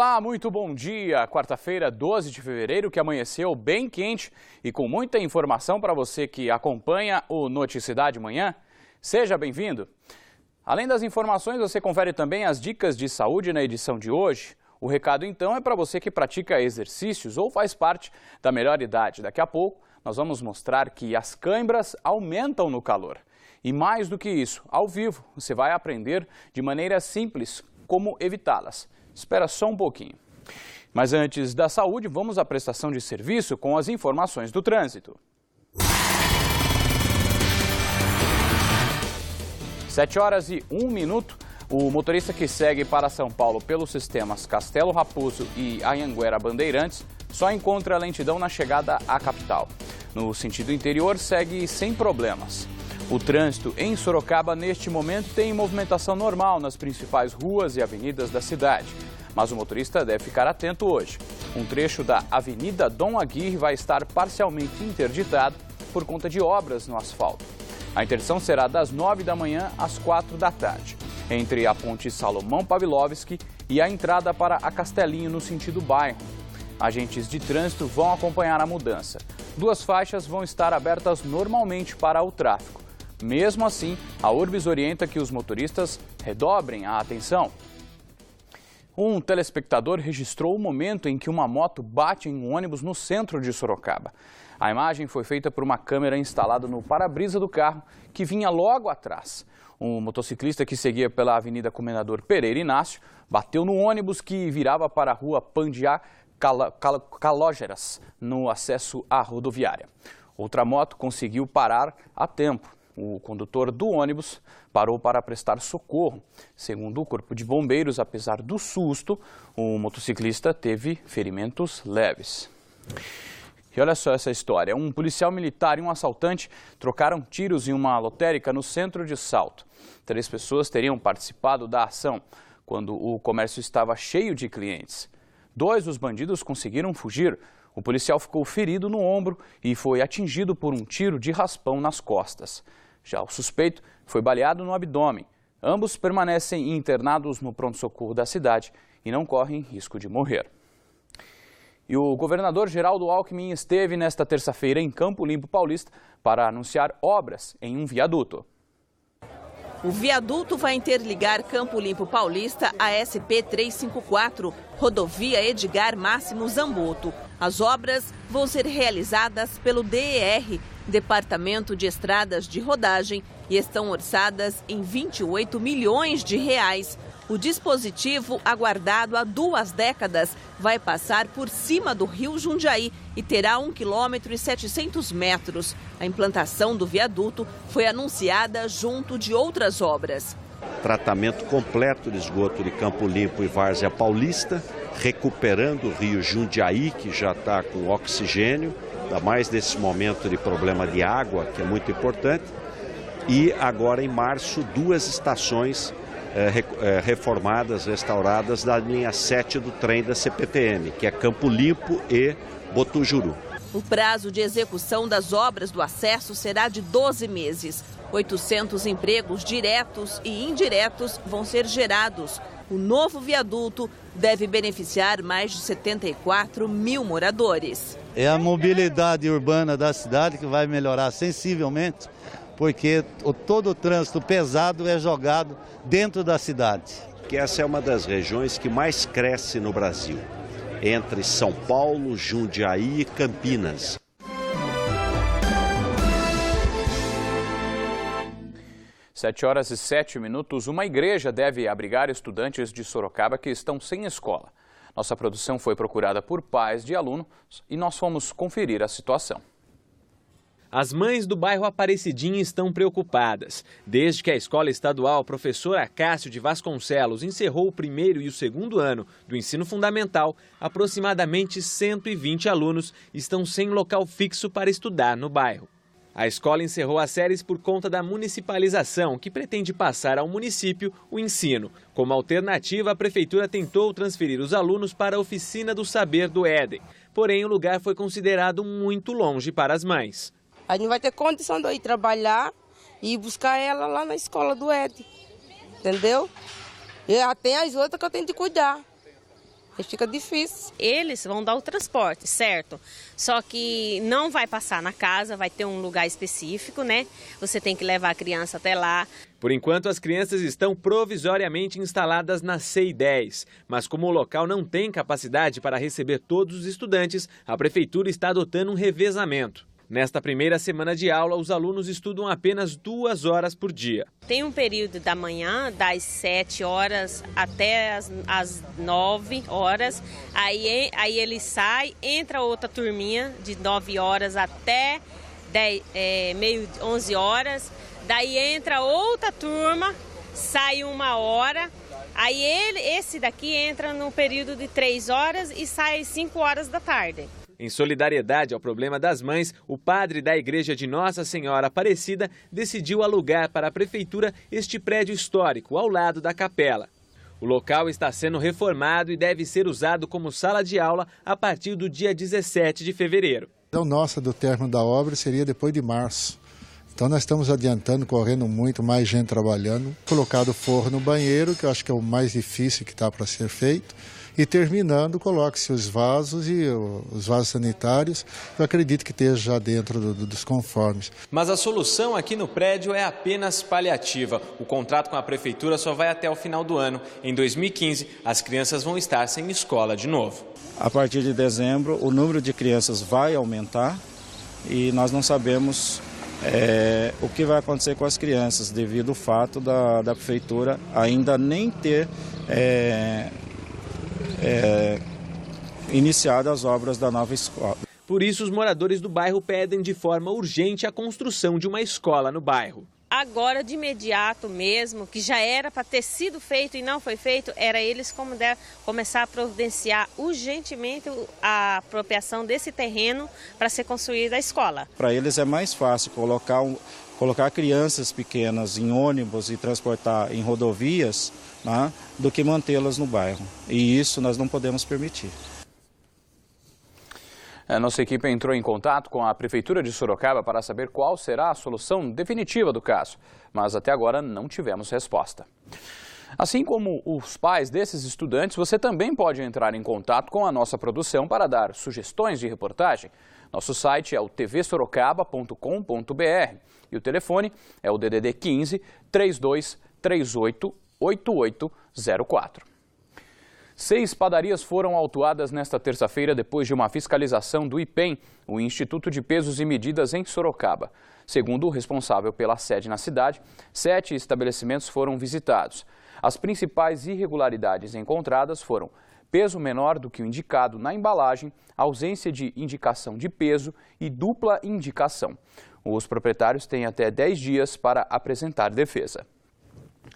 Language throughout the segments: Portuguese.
Olá, muito bom dia. Quarta-feira, 12 de fevereiro, que amanheceu bem quente e com muita informação para você que acompanha o Noticidade Manhã. Seja bem-vindo. Além das informações, você confere também as dicas de saúde na edição de hoje. O recado, então, é para você que pratica exercícios ou faz parte da melhor idade. Daqui a pouco, nós vamos mostrar que as câimbras aumentam no calor. E mais do que isso, ao vivo, você vai aprender de maneira simples como evitá-las. Espera só um pouquinho. Mas antes da saúde, vamos à prestação de serviço com as informações do trânsito. 7h01. O motorista que segue para São Paulo pelos sistemas Castelo Raposo e Anhanguera Bandeirantes só encontra lentidão na chegada à capital. No sentido interior, segue sem problemas. O trânsito em Sorocaba, neste momento, tem movimentação normal nas principais ruas e avenidas da cidade. Mas o motorista deve ficar atento hoje. Um trecho da Avenida Dom Aguirre vai estar parcialmente interditado por conta de obras no asfalto. A interdição será das 9 da manhã às 4 da tarde, entre a ponte Salomão Pavlovski e a entrada para a Castelinho, no sentido bairro. Agentes de trânsito vão acompanhar a mudança. 2 faixas vão estar abertas normalmente para o tráfego. Mesmo assim, a Urbis orienta que os motoristas redobrem a atenção. Um telespectador registrou o momento em que uma moto bate em um ônibus no centro de Sorocaba. A imagem foi feita por uma câmera instalada no para-brisa do carro, que vinha logo atrás. Um motociclista que seguia pela Avenida Comendador Pereira Inácio bateu no ônibus que virava para a rua Pandiá Calógeras, no acesso à rodoviária. Outra moto conseguiu parar a tempo. O condutor do ônibus parou para prestar socorro. Segundo o Corpo de Bombeiros, apesar do susto, o motociclista teve ferimentos leves. E olha só essa história. Um policial militar e um assaltante trocaram tiros em uma lotérica no centro de Salto. 3 pessoas teriam participado da ação quando o comércio estava cheio de clientes. 2 dos bandidos conseguiram fugir. O policial ficou ferido no ombro e foi atingido por um tiro de raspão nas costas. Já o suspeito foi baleado no abdômen. Ambos permanecem internados no pronto-socorro da cidade e não correm risco de morrer. E o governador Geraldo Alckmin esteve nesta terça-feira em Campo Limpo Paulista para anunciar obras em um viaduto. O viaduto vai interligar Campo Limpo Paulista à SP-354, rodovia Edgar Máximo Zamboto. As obras vão ser realizadas pelo DER, Departamento de Estradas de Rodagem, e estão orçadas em R$28 milhões. O dispositivo, aguardado há 2 décadas, vai passar por cima do rio Jundiaí e terá 1,7 km. A implantação do viaduto foi anunciada junto de outras obras. Tratamento completo de esgoto de Campo Limpo e Várzea Paulista, recuperando o rio Jundiaí, que já está com oxigênio, ainda mais nesse momento de problema de água, que é muito importante. E agora, em março, 2 estações reformadas, restauradas da linha 7 do trem da CPTM, que é Campo Limpo e Botujuru. O prazo de execução das obras do acesso será de 12 meses. 800 empregos diretos e indiretos vão ser gerados. O novo viaduto deve beneficiar mais de 74 mil moradores. É a mobilidade urbana da cidade que vai melhorar sensivelmente, porque todo o trânsito pesado é jogado dentro da cidade. Que essa é uma das regiões que mais cresce no Brasil, entre São Paulo, Jundiaí e Campinas. Sete horas e 7 minutos. Uma igreja deve abrigar estudantes de Sorocaba que estão sem escola. Nossa produção foi procurada por pais de alunos e nós fomos conferir a situação. As mães do bairro Aparecidinha estão preocupadas. Desde que a escola estadual Professor Acácio de Vasconcelos encerrou o 1º e o 2º ano do ensino fundamental, aproximadamente 120 alunos estão sem local fixo para estudar no bairro. A escola encerrou as séries por conta da municipalização, que pretende passar ao município o ensino. Como alternativa, a prefeitura tentou transferir os alunos para a Oficina do Saber do Éden. Porém, o lugar foi considerado muito longe para as mães. A gente não vai ter condição de ir trabalhar e buscar ela lá na escola do Éden, entendeu? E já tem as outras que eu tenho de cuidar. Aí fica difícil. Eles vão dar o transporte, certo? Só que não vai passar na casa, vai ter um lugar específico, né? Você tem que levar a criança até lá. Por enquanto, as crianças estão provisoriamente instaladas na CEI-10, mas como o local não tem capacidade para receber todos os estudantes, a prefeitura está adotando um revezamento. Nesta primeira semana de aula, os alunos estudam apenas 2 horas por dia. Tem um período da manhã, das 7 horas até as 9 horas. Aí ele sai, entra outra turminha de 9 horas até 11 horas. Daí entra outra turma, sai 1 hora. Aí esse daqui entra no período de 3 horas e sai às 5 horas da tarde. Em solidariedade ao problema das mães, o padre da igreja de Nossa Senhora Aparecida decidiu alugar para a prefeitura este prédio histórico ao lado da capela. O local está sendo reformado e deve ser usado como sala de aula a partir do dia 17 de fevereiro. A nossa do término da obra seria depois de março. Então nós estamos adiantando, correndo muito, mais gente trabalhando. Colocado forro no banheiro, que eu acho que é o mais difícil que está para ser feito. E terminando, coloque-se os vasos e os vasos sanitários, eu acredito que esteja já dentro dos conformes. Mas a solução aqui no prédio é apenas paliativa. O contrato com a prefeitura só vai até o final do ano. Em 2015, as crianças vão estar sem escola de novo. A partir de dezembro, o número de crianças vai aumentar e nós não sabemos o que vai acontecer com as crianças, devido ao fato da prefeitura ainda nem ter iniciado as obras da nova escola. Por isso, os moradores do bairro pedem de forma urgente a construção de uma escola no bairro. Agora, de imediato mesmo, que já era para ter sido feito e não foi feito, era eles começar a providenciar urgentemente a apropriação desse terreno para ser construída a escola. Para eles é mais fácil colocar crianças pequenas em ônibus e transportar em rodovias, né, do que mantê-las no bairro. E isso nós não podemos permitir. A nossa equipe entrou em contato com a Prefeitura de Sorocaba para saber qual será a solução definitiva do caso, mas até agora não tivemos resposta. Assim como os pais desses estudantes, você também pode entrar em contato com a nossa produção para dar sugestões de reportagem. Nosso site é o tvsorocaba.com.br e o telefone é o DDD 15 3238 8804. 6 padarias foram autuadas nesta terça-feira depois de uma fiscalização do IPEM, o Instituto de Pesos e Medidas em Sorocaba. Segundo o responsável pela sede na cidade, 7 estabelecimentos foram visitados. As principais irregularidades encontradas foram peso menor do que o indicado na embalagem, ausência de indicação de peso e dupla indicação. Os proprietários têm até 10 dias para apresentar defesa.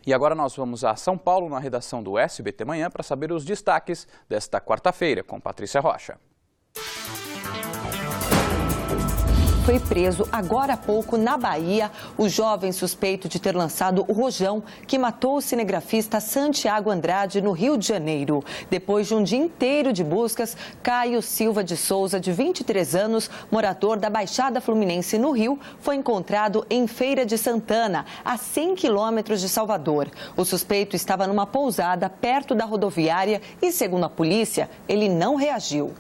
E agora nós vamos a São Paulo, na redação do SBT Manhã, para saber os destaques desta quarta-feira, com Patrícia Rocha. Foi preso agora há pouco na Bahia o jovem suspeito de ter lançado o rojão que matou o cinegrafista Santiago Andrade no Rio de Janeiro. Depois de um dia inteiro de buscas, Caio Silva de Souza, de 23 anos, morador da Baixada Fluminense no Rio, foi encontrado em Feira de Santana, a 100 quilômetros de Salvador. O suspeito estava numa pousada perto da rodoviária e, segundo a polícia, ele não reagiu.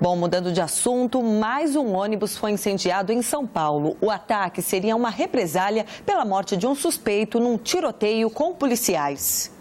Bom, mudando de assunto, mais um ônibus foi incendiado em São Paulo. O ataque seria uma represália pela morte de um suspeito num tiroteio com policiais.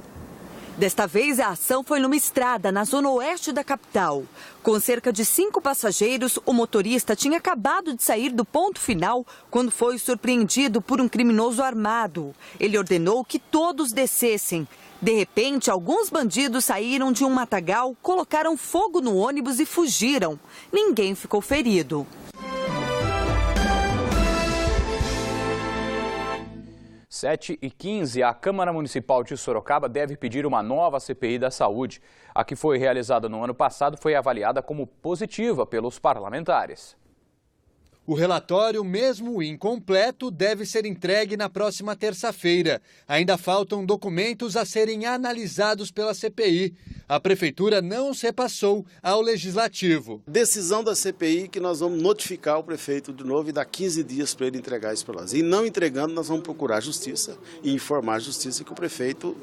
Desta vez, a ação foi numa estrada na zona oeste da capital. Com cerca de 5 passageiros, o motorista tinha acabado de sair do ponto final quando foi surpreendido por um criminoso armado. Ele ordenou que todos descessem. De repente, alguns bandidos saíram de um matagal, colocaram fogo no ônibus e fugiram. Ninguém ficou ferido. Às 7h15, a Câmara Municipal de Sorocaba deve pedir uma nova CPI da saúde. A que foi realizada no ano passado foi avaliada como positiva pelos parlamentares. O relatório, mesmo incompleto, deve ser entregue na próxima terça-feira. Ainda faltam documentos a serem analisados pela CPI. A Prefeitura não os repassou ao Legislativo. Decisão da CPI que nós vamos notificar o prefeito de novo e dar 15 dias para ele entregar isso para nós. E não entregando, nós vamos procurar a Justiça e informar a Justiça que o prefeito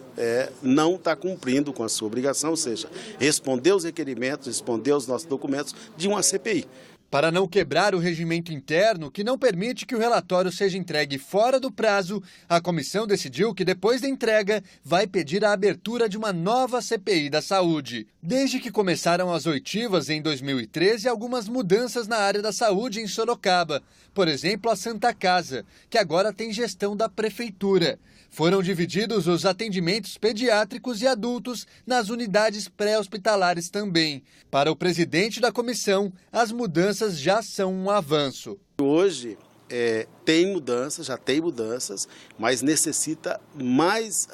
não está cumprindo com a sua obrigação, ou seja, responder os requerimentos, responder os nossos documentos de uma CPI. Para não quebrar o regimento interno, que não permite que o relatório seja entregue fora do prazo, a comissão decidiu que depois da entrega vai pedir a abertura de uma nova CPI da saúde. Desde que começaram as oitivas em 2013, algumas mudanças na área da saúde em Sorocaba. Por exemplo, a Santa Casa, que agora tem gestão da Prefeitura. Foram divididos os atendimentos pediátricos e adultos nas unidades pré-hospitalares também. Para o presidente da comissão, as mudanças já são um avanço. Hoje tem mudanças, já tem mudanças, mas necessita mais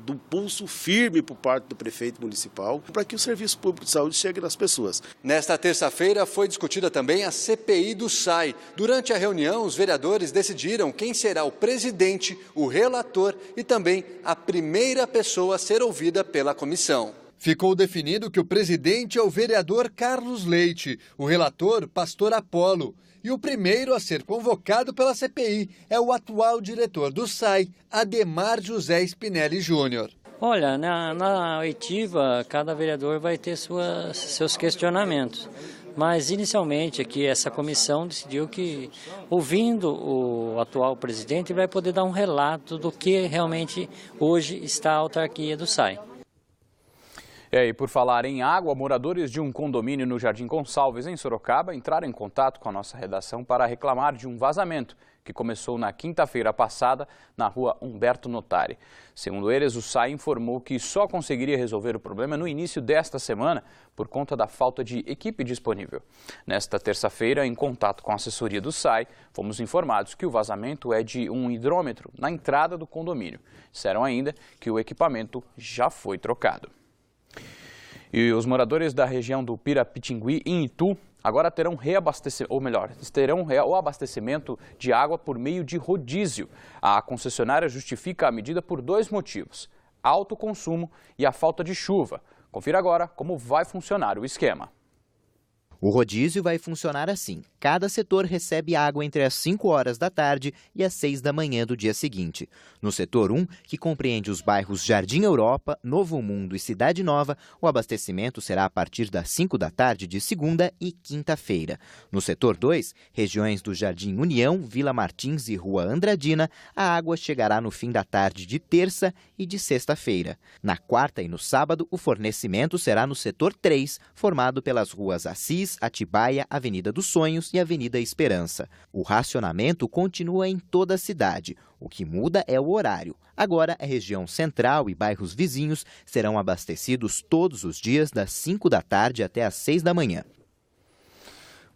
do pulso firme por parte do prefeito municipal para que o serviço público de saúde chegue nas pessoas. Nesta terça-feira foi discutida também a CPI do SAI. Durante a reunião, os vereadores decidiram quem será o presidente, o relator e também a primeira pessoa a ser ouvida pela comissão. Ficou definido que o presidente é o vereador Carlos Leite, o relator, pastor Apolo. E o primeiro a ser convocado pela CPI é o atual diretor do SAI, Ademar José Spinelli Júnior. Olha, na oitiva, cada vereador vai ter seus questionamentos. Mas, inicialmente, aqui essa comissão decidiu que, ouvindo o atual presidente, vai poder dar um relato do que realmente hoje está a autarquia do SAI. E por falar em água, moradores de um condomínio no Jardim Gonçalves, em Sorocaba, entraram em contato com a nossa redação para reclamar de um vazamento que começou na quinta-feira passada na rua Humberto Notari. Segundo eles, o SAI informou que só conseguiria resolver o problema no início desta semana por conta da falta de equipe disponível. Nesta terça-feira, em contato com a assessoria do SAI, fomos informados que o vazamento é de um hidrômetro na entrada do condomínio. Disseram ainda que o equipamento já foi trocado. E os moradores da região do Pirapitingui, em Itu, agora terão o abastecimento de água por meio de rodízio. A concessionária justifica a medida por dois motivos: alto consumo e a falta de chuva. Confira agora como vai funcionar o esquema. O rodízio vai funcionar assim. Cada setor recebe água entre as 5 horas da tarde e as 6 da manhã do dia seguinte. No setor 1, que compreende os bairros Jardim Europa, Novo Mundo e Cidade Nova, o abastecimento será a partir das 5 da tarde de segunda e quinta-feira. No setor 2, regiões do Jardim União, Vila Martins e Rua Andradina, a água chegará no fim da tarde de terça e de sexta-feira. Na quarta e no sábado, o fornecimento será no setor 3, formado pelas ruas Assis, Atibaia, Avenida dos Sonhos e Avenida Esperança. O racionamento continua em toda a cidade. O que muda é o horário. Agora, a região central e bairros vizinhos serão abastecidos todos os dias das 5 da tarde até as 6 da manhã.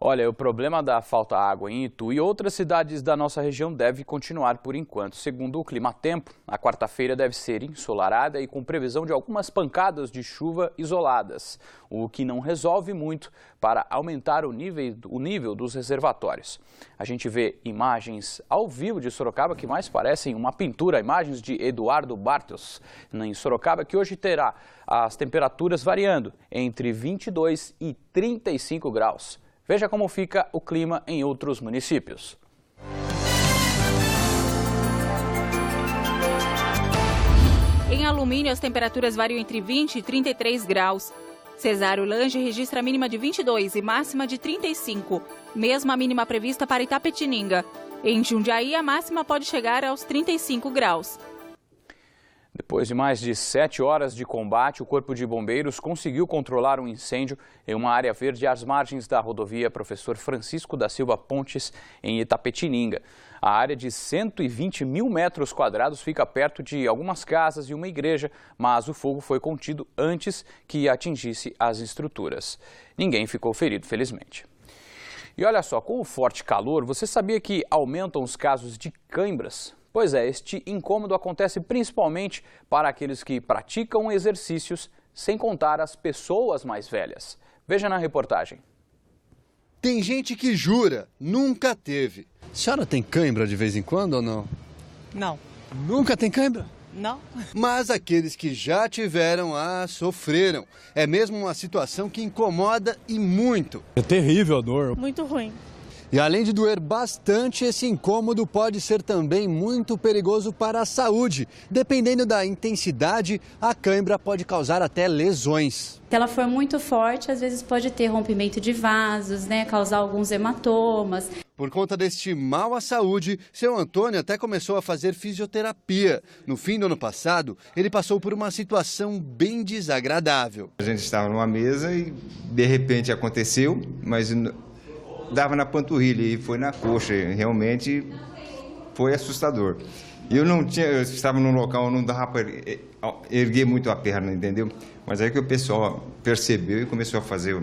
Olha, o problema da falta de água em Itu e outras cidades da nossa região deve continuar por enquanto. Segundo o Climatempo, a quarta-feira deve ser ensolarada e com previsão de algumas pancadas de chuva isoladas, o que não resolve muito para aumentar o nível dos reservatórios. A gente vê imagens ao vivo de Sorocaba que mais parecem uma pintura, imagens de Eduardo Bartels, em Sorocaba, que hoje terá as temperaturas variando entre 22 e 35 graus. Veja como fica o clima em outros municípios. Em Alumínio, as temperaturas variam entre 20 e 33 graus. Cesário Lange registra a mínima de 22 e máxima de 35, mesma a mínima prevista para Itapetininga. Em Jundiaí, a máxima pode chegar aos 35 graus. Depois de mais de 7 horas de combate, o Corpo de Bombeiros conseguiu controlar um incêndio em uma área verde às margens da rodovia Professor Francisco da Silva Pontes, em Itapetininga. A área de 120 mil metros quadrados fica perto de algumas casas e uma igreja, mas o fogo foi contido antes que atingisse as estruturas. Ninguém ficou ferido, felizmente. E olha só, com o forte calor, você sabia que aumentam os casos de câimbras? Pois é, este incômodo acontece principalmente para aqueles que praticam exercícios, sem contar as pessoas mais velhas. Veja na reportagem. Tem gente que jura, nunca teve. A senhora tem cãibra de vez em quando ou não? Não. Nunca tem cãibra? Não. Mas aqueles que já tiveram, sofreram. É mesmo uma situação que incomoda e muito. É terrível a dor. Muito ruim. E além de doer bastante, esse incômodo pode ser também muito perigoso para a saúde. Dependendo da intensidade, a cãibra pode causar até lesões. Se ela for muito forte, às vezes pode ter rompimento de vasos, né, causar alguns hematomas. Por conta deste mal à saúde, seu Antônio até começou a fazer fisioterapia. No fim do ano passado, ele passou por uma situação bem desagradável. A gente estava numa mesa e de repente aconteceu, mas dava na panturrilha e foi na coxa. Realmente foi assustador. Eu estava num local onde não dava para erguer muito a perna, entendeu? Mas aí que o pessoal percebeu e começou a fazer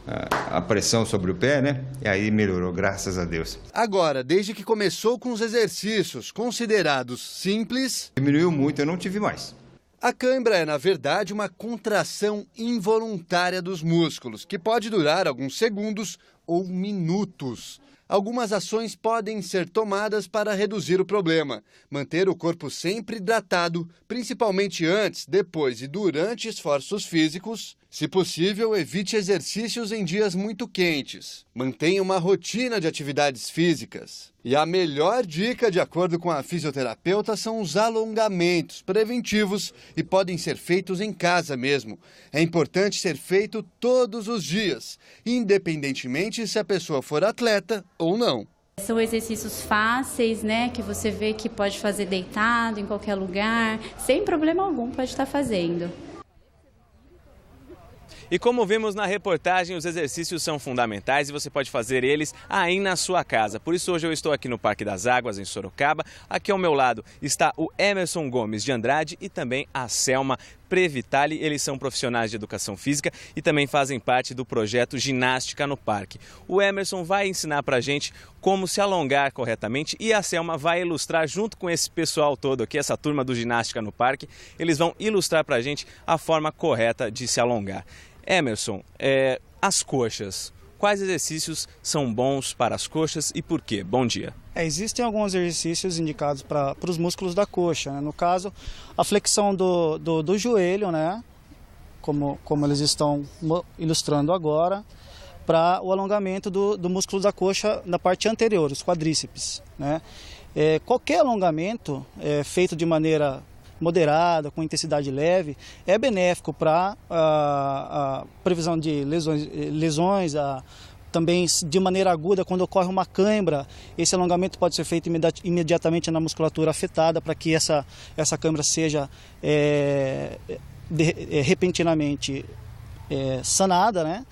a pressão sobre o pé, né? E aí melhorou, graças a Deus. Agora, desde que começou com os exercícios considerados simples... Diminuiu muito, eu não tive mais. A cãibra é, na verdade, uma contração involuntária dos músculos, que pode durar alguns segundos ou minutos. Algumas ações podem ser tomadas para reduzir o problema. Manter o corpo sempre hidratado, principalmente antes, depois e durante esforços físicos. Se possível, evite exercícios em dias muito quentes. Mantenha uma rotina de atividades físicas. E a melhor dica, de acordo com a fisioterapeuta, são os alongamentos preventivos e podem ser feitos em casa mesmo. É importante ser feito todos os dias, independentemente se a pessoa for atleta ou não. São exercícios fáceis, né, que você vê que pode fazer deitado em qualquer lugar, sem problema algum pode estar fazendo. E como vimos na reportagem, os exercícios são fundamentais e você pode fazer eles aí na sua casa. Por isso hoje eu estou aqui no Parque das Águas, em Sorocaba. Aqui ao meu lado está o Emerson Gomes de Andrade e também a Selma Previtali. Eles são profissionais de educação física e também fazem parte do projeto Ginástica no Parque. O Emerson vai ensinar pra gente como se alongar corretamente e a Selma vai ilustrar junto com esse pessoal todo aqui, essa turma do Ginástica no Parque. Eles vão ilustrar pra gente a forma correta de se alongar. Emerson, as coxas, quais exercícios são bons para as coxas e por quê? Bom dia. Existem alguns exercícios indicados para os músculos da coxa, né? No caso, a flexão do joelho, né? Como eles estão ilustrando agora, para o alongamento do músculo da coxa na parte anterior, os quadríceps, né? Qualquer alongamento feito de maneira moderada, com intensidade leve, é benéfico para a previsão de lesões, também de maneira aguda, quando ocorre uma cãibra, esse alongamento pode ser feito imediatamente na musculatura afetada para que essa cãibra seja repentinamente sanada, né?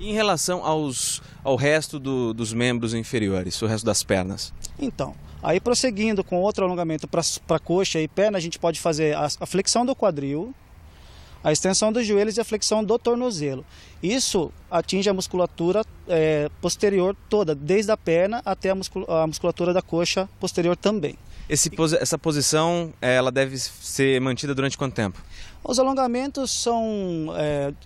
Em relação ao resto dos membros inferiores, o resto das pernas? Então, aí prosseguindo com outro alongamento para coxa e perna, a gente pode fazer a flexão do quadril, a extensão dos joelhos e a flexão do tornozelo. Isso atinge a musculatura posterior toda, desde a perna até a musculatura da coxa posterior também. Essa posição, ela deve ser mantida durante quanto tempo? Os alongamentos são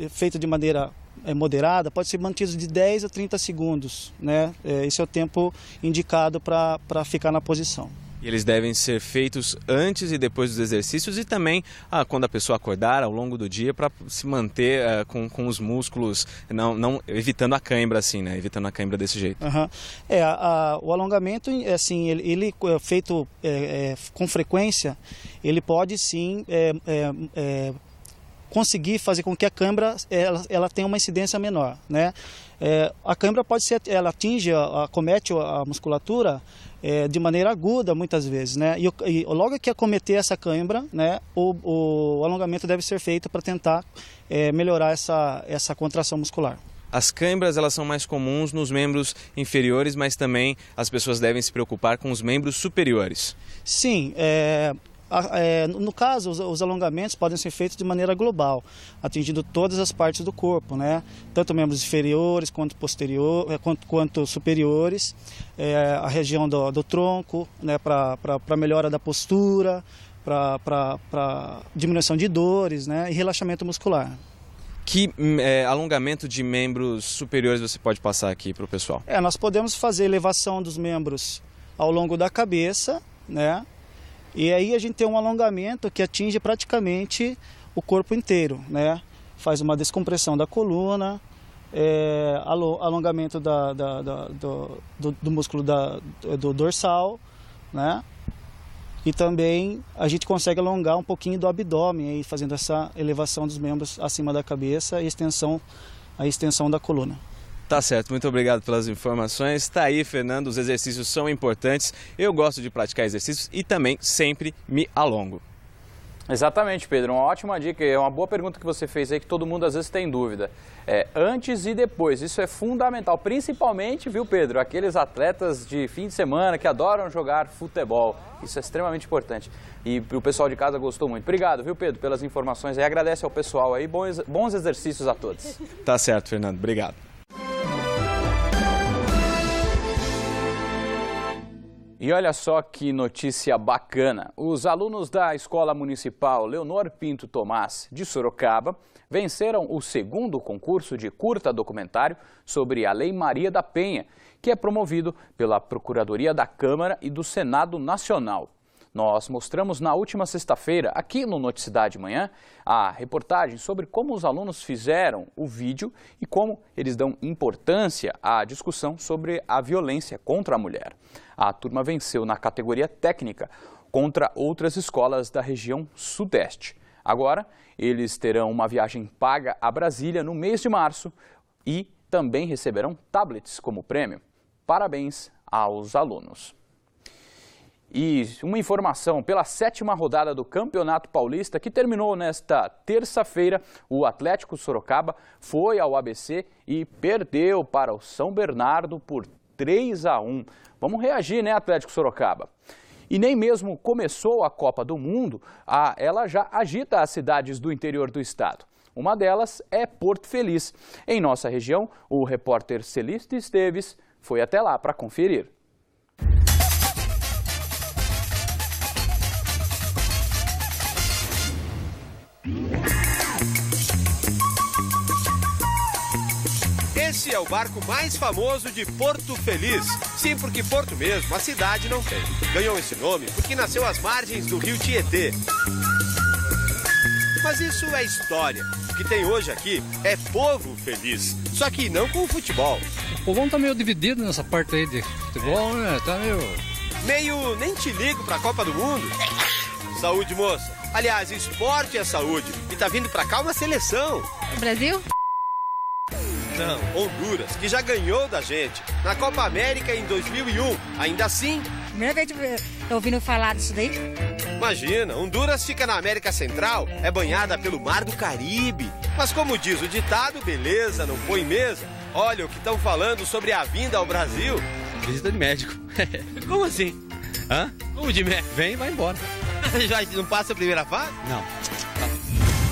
feitos de maneira moderada, pode ser mantido de 10 a 30 segundos, né? Esse é o tempo indicado para ficar na posição. E eles devem ser feitos antes e depois dos exercícios e também quando a pessoa acordar ao longo do dia para se manter com os músculos, não evitando a cãibra assim, né? Evitando a cãibra desse jeito. Uhum. O alongamento, assim, ele feito com frequência, ele pode sim conseguir fazer com que a cãibra ela tenha uma incidência menor, né? A cãibra pode ser, ela acomete a musculatura de maneira aguda muitas vezes, né? E logo que acometer essa cãibra, né, o alongamento deve ser feito para tentar melhorar essa contração muscular. As cãibras, elas são mais comuns nos membros inferiores, mas também as pessoas devem se preocupar com os membros superiores. Sim, no caso, os alongamentos podem ser feitos de maneira global, atingindo todas as partes do corpo, né? Tanto membros inferiores quanto quanto superiores, a região do tronco, né? Para melhora da postura, para diminuição de dores, né? E relaxamento muscular. Que alongamento de membros superiores você pode passar aqui para o pessoal? Nós podemos fazer elevação dos membros ao longo da cabeça, né? E aí a gente tem um alongamento que atinge praticamente o corpo inteiro, né? Faz uma descompressão da coluna, alongamento do músculo do dorsal, né? E também a gente consegue alongar um pouquinho do abdômen, aí, fazendo essa elevação dos membros acima da cabeça e a extensão da coluna. Tá certo, muito obrigado pelas informações. Tá aí, Fernando, os exercícios são importantes. Eu gosto de praticar exercícios e também sempre me alongo. Exatamente, Pedro. Uma ótima dica. É uma boa pergunta que você fez aí, que todo mundo às vezes tem dúvida. Antes e depois. Isso é fundamental. Principalmente, viu, Pedro, aqueles atletas de fim de semana que adoram jogar futebol. Isso é extremamente importante. E o pessoal de casa gostou muito. Obrigado, viu, Pedro, pelas informações. E agradece ao pessoal aí. Bons exercícios a todos. Tá certo, Fernando. Obrigado. E olha só que notícia bacana. Os alunos da Escola Municipal Leonor Pinto Tomás, de Sorocaba, venceram o segundo concurso de curta documentário sobre a Lei Maria da Penha, que é promovido pela Procuradoria da Câmara e do Senado Nacional. Nós mostramos na última sexta-feira, aqui no Noticidade Manhã, a reportagem sobre como os alunos fizeram o vídeo e como eles dão importância à discussão sobre a violência contra a mulher. A turma venceu na categoria técnica contra outras escolas da região sudeste. Agora, eles terão uma viagem paga a Brasília no mês de março e também receberão tablets como prêmio. Parabéns aos alunos. E uma informação, pela 7ª rodada do Campeonato Paulista, que terminou nesta terça-feira, o Atlético Sorocaba foi ao ABC e perdeu para o São Bernardo por 3-1. Vamos reagir, né, Atlético Sorocaba? E nem mesmo começou a Copa do Mundo, ela já agita as cidades do interior do estado. Uma delas é Porto Feliz. Em nossa região, o repórter Celeste Esteves foi até lá para conferir. Esse é o barco mais famoso de Porto Feliz. Sim, porque Porto mesmo, a cidade não tem. Ganhou esse nome porque nasceu às margens do rio Tietê. Mas isso é história. O que tem hoje aqui é povo feliz. Só que não com o futebol. O povão tá meio dividido nessa parte aí de futebol, né? Tá meio nem te ligo pra Copa do Mundo. Saúde, moça. Aliás, esporte é saúde. E tá vindo pra cá uma seleção. O Brasil? Não, Honduras, que já ganhou da gente na Copa América em 2001. Ainda assim... Primeira vez que eu ouvindo falar disso daí. Imagina, Honduras fica na América Central, é banhada pelo Mar do Caribe. Mas como diz o ditado, beleza não põe mesa. Olha o que estão falando sobre a vinda ao Brasil. Visita de médico. Como assim? Hã? Como de médico? Vem e vai embora. Já não passa a primeira fase? Não.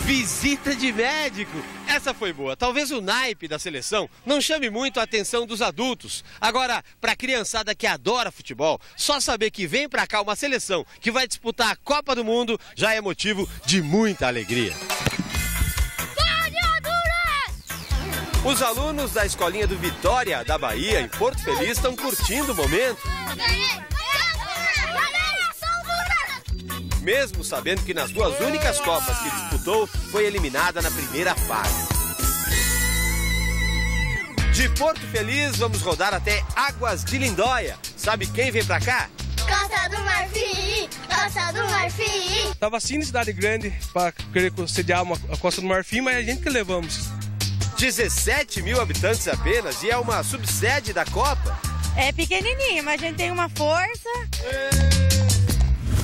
Visita de médico. Essa foi boa. Talvez o naipe da seleção não chame muito a atenção dos adultos. Agora, para a criançada que adora futebol, só saber que vem para cá uma seleção que vai disputar a Copa do Mundo já é motivo de muita alegria. Os alunos da escolinha do Vitória, da Bahia, em Porto Feliz, estão curtindo o momento. Mesmo sabendo que nas duas únicas Copas que disputou, foi eliminada na primeira fase. De Porto Feliz, vamos rodar até Águas de Lindóia. Sabe quem vem pra cá? Costa do Marfim! Costa do Marfim! Tava assim de cidade grande para querer sediar a Costa do Marfim, mas a gente que levamos. 17 mil habitantes apenas e é uma subsede da Copa. É pequenininho, mas a gente tem uma força.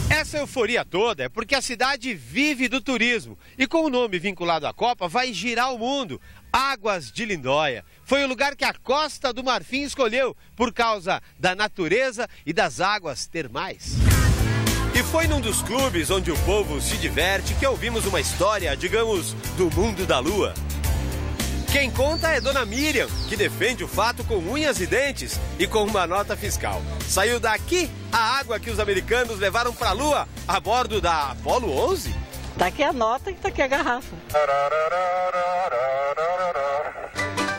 Essa euforia toda é porque a cidade vive do turismo e com o nome vinculado à Copa vai girar o mundo. Águas de Lindóia. Foi o lugar que a Costa do Marfim escolheu por causa da natureza e das águas termais. E foi num dos clubes onde o povo se diverte que ouvimos uma história, digamos, do mundo da lua. Quem conta é Dona Miriam, que defende o fato com unhas e dentes e com uma nota fiscal. Saiu daqui a água que os americanos levaram para a Lua a bordo da Apollo 11? Tá aqui a nota e tá aqui a garrafa.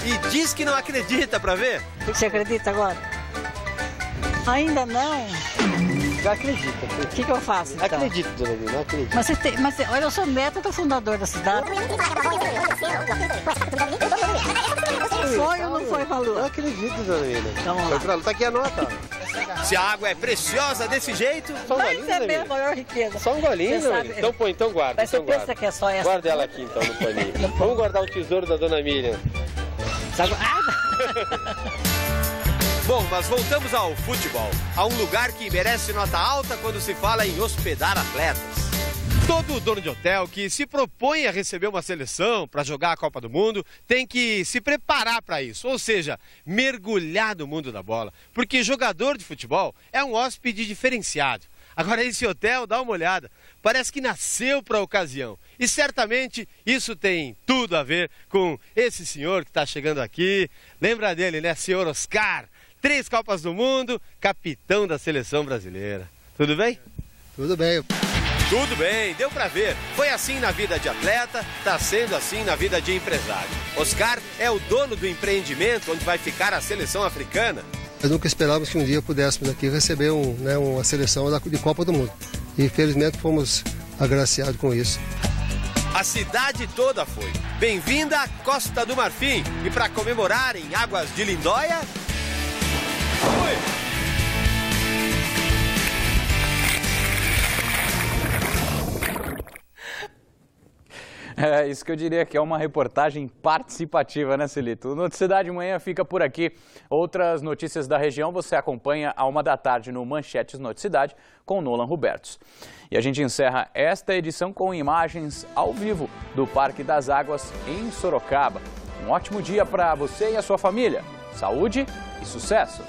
E diz que não acredita pra ver? Você acredita agora? Ainda não. Eu acredito. O que eu faço, então? Acredito, dona Nina, acredito. Mas olha, eu sou neta do fundador da cidade. Foi ou não foi, Malu? Eu acredito, dona Nina. Então, tá aqui a nota. Se a água é preciosa desse jeito... Só um mas golinho, é mesmo a maior riqueza. Só um golinho, dona Nina. Então põe, então guarda. Mas você pensa que é só essa? Guarda ela aqui, então, no paninho. Vamos guardar o tesouro da dona Miriam. Bom, mas voltamos ao futebol, a um lugar que merece nota alta quando se fala em hospedar atletas. Todo dono de hotel que se propõe a receber uma seleção para jogar a Copa do Mundo tem que se preparar para isso, ou seja, mergulhar no mundo da bola, porque jogador de futebol é um hóspede diferenciado. Agora esse hotel, dá uma olhada, parece que nasceu para a ocasião. E certamente isso tem tudo a ver com esse senhor que está chegando aqui. Lembra dele, né? Senhor Oscar, 3 Copas do Mundo, capitão da seleção brasileira. Tudo bem? Tudo bem. Tudo bem, deu pra ver. Foi assim na vida de atleta, tá sendo assim na vida de empresário. Oscar é o dono do empreendimento onde vai ficar a seleção africana. Nós nunca esperávamos que um dia pudéssemos aqui receber uma seleção de Copa do Mundo. E infelizmente fomos agraciados com isso. A cidade toda foi. Bem-vinda à Costa do Marfim. E para comemorar em Águas de Lindóia... É isso que eu diria que é uma reportagem participativa, né, Celito? O Noticidade Manhã fica por aqui. Outras notícias da região você acompanha à 1 da tarde no Manchetes Noticidade com Nolan Robertos. E a gente encerra esta edição com imagens ao vivo do Parque das Águas em Sorocaba. Um ótimo dia para você e a sua família. Saúde e sucesso!